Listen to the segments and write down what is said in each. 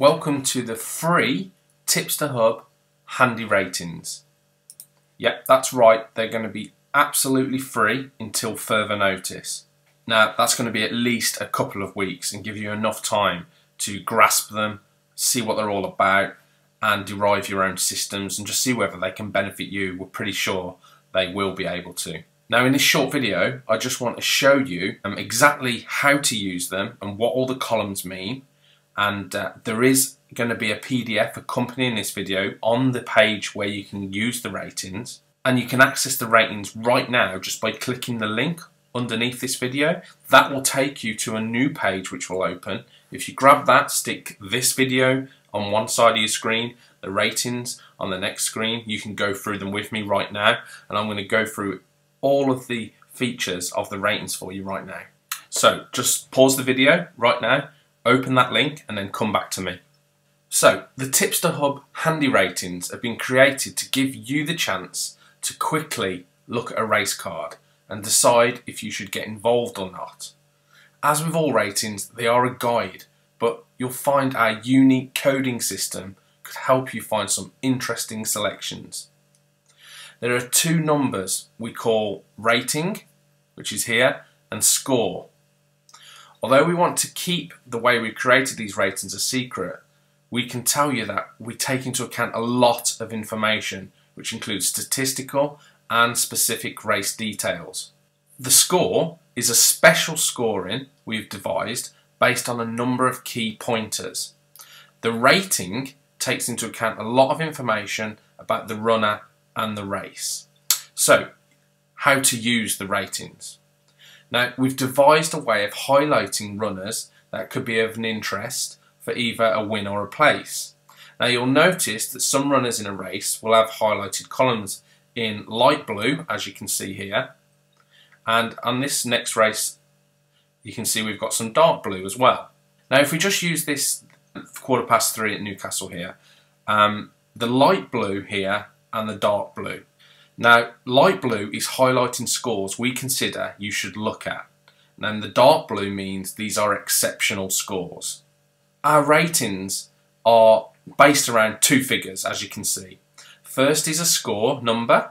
Welcome to the free Tipster Hub handy ratings. Yep, that's right, they're going to be absolutely free until further notice. Now that's going to be at least a couple of weeks and give you enough time to grasp them, see what they're all about and derive your own systems and just see whether they can benefit you. We're pretty sure they will be able to. Now in this short video I just want to show you exactly how to use them and what all the columns mean. And there is going to be a PDF accompanying this video on the page where you can use the ratings, and you can access the ratings right now just by clicking the link underneath this video. That will take you to a new page which will open. If you grab that, stick this video on one side of your screen, the ratings on the next screen, you can go through them with me right now, and I'm going to go through all of the features of the ratings for you right now. So just pause the video right now, open that link and then come back to me. So the Tipster Hub handy ratings have been created to give you the chance to quickly look at a race card and decide if you should get involved or not. As with all ratings, they are a guide, but you'll find our unique coding system could help you find some interesting selections. There are two numbers we call rating, which is here, and score. Although we want to keep the way we created these ratings a secret, we can tell you that we take into account a lot of information, which includes statistical and specific race details. The score is a special scoring we've devised based on a number of key pointers. The rating takes into account a lot of information about the runner and the race. So, how to use the ratings. Now, we've devised a way of highlighting runners that could be of an interest for either a win or a place. Now, you'll notice that some runners in a race will have highlighted columns in light blue, as you can see here. And on this next race, you can see we've got some dark blue as well. Now, if we just use this 3:15 at Newcastle here, the light blue here and the dark blue. Now, light blue is highlighting scores we consider you should look at. And the dark blue means these are exceptional scores. Our ratings are based around two figures, as you can see. First is a score number,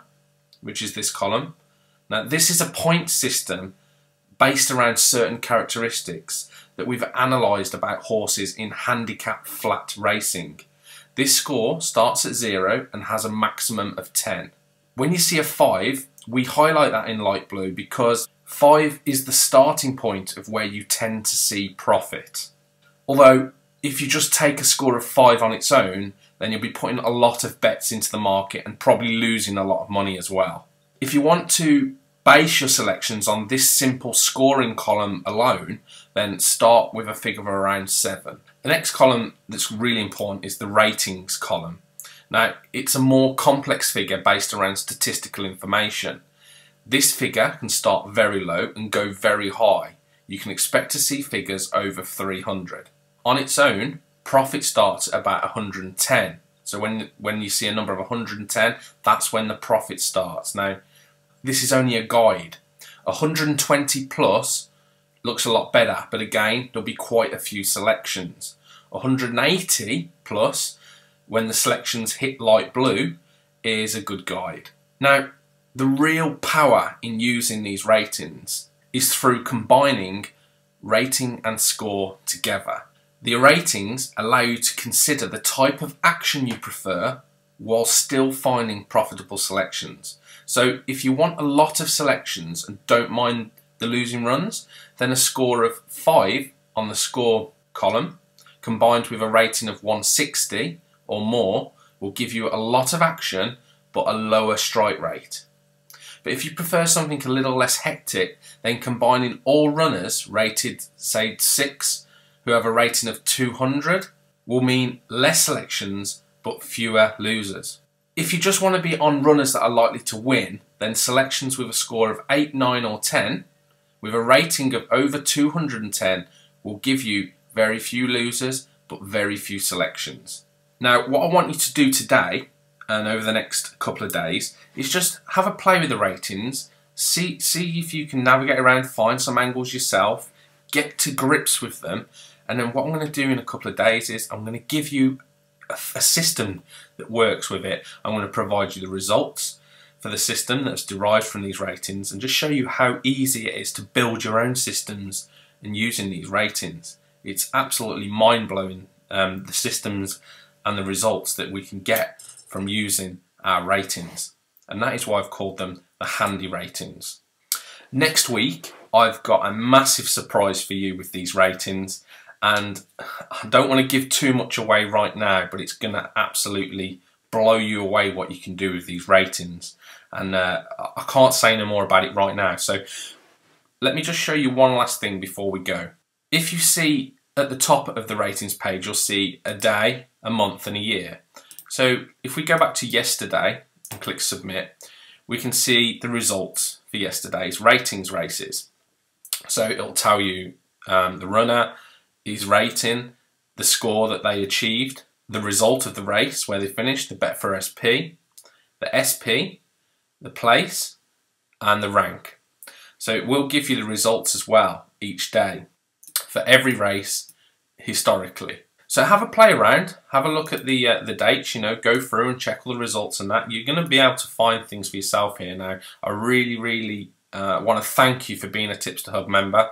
which is this column. Now, this is a point system based around certain characteristics that we've analysed about horses in handicap flat racing. This score starts at 0 and has a maximum of 10. When you see a 5, we highlight that in light blue because 5 is the starting point of where you tend to see profit. Although, if you just take a score of 5 on its own, then you'll be putting a lot of bets into the market and probably losing a lot of money as well. If you want to base your selections on this simple scoring column alone, then start with a figure of around 7. The next column that's really important is the ratings column. Now, it's a more complex figure based around statistical information. This figure can start very low and go very high. You can expect to see figures over 300. On its own, profit starts at about 110. So when you see a number of 110, that's when the profit starts. Now, this is only a guide. 120 plus looks a lot better, but again, there'll be quite a few selections. 180 plus, when the selections hit light blue, is a good guide. Now, the real power in using these ratings is through combining rating and score together. The ratings allow you to consider the type of action you prefer while still finding profitable selections. So if you want a lot of selections and don't mind the losing runs, then a score of 5 on the score column combined with a rating of 160 or more will give you a lot of action but a lower strike rate. But if you prefer something a little less hectic, then combining all runners rated, say 6, who have a rating of 200, will mean less selections but fewer losers. If you just want to be on runners that are likely to win, then selections with a score of 8, 9 or 10 with a rating of over 210 will give you very few losers but very few selections. Now, what I want you to do today and over the next couple of days is just have a play with the ratings, see if you can navigate around, find some angles yourself, get to grips with them, And then what I'm going to do in a couple of days is I'm going to give you a system that works with it. I'm going to provide you the results for the system that's derived from these ratings and just show you how easy it is to build your own systems and using these ratings. It's absolutely mind-blowing, the systems and the results that we can get from using our ratings. And that is why I've called them the handy ratings. Next week, I've got a massive surprise for you with these ratings, and I don't want to give too much away right now, but it's going to absolutely blow you away what you can do with these ratings. And I can't say no more about it right now. So let me just show you one last thing before we go. If you see at the top of the ratings page, you'll see a day, a month and a year. So if we go back to yesterday and click submit, we can see the results for yesterday's ratings races. So it'll tell you the runner, his rating, the score that they achieved, the result of the race, where they finished, the bet for SP, the SP, the place, and the rank. So it will give you the results as well each day for every race historically. So have a play around, have a look at the dates, you know, go through and check all the results and that. You're going to be able to find things for yourself here now. I really want to thank you for being a Tipster Hub member,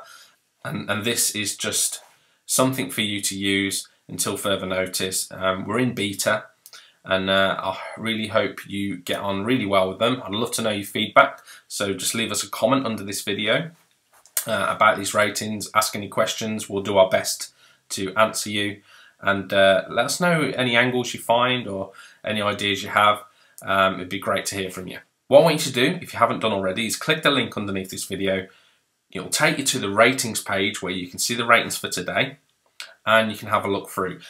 and this is just something for you to use until further notice. We're in beta, and I really hope you get on really well with them. I'd love to know your feedback, so just leave us a comment under this video about these ratings, ask any questions, we'll do our best to answer you. And let us know any angles you find or any ideas you have. It'd be great to hear from you. What I want you to do, if you haven't done already, is click the link underneath this video. It'll take you to the ratings page where you can see the ratings for today and you can have a look through.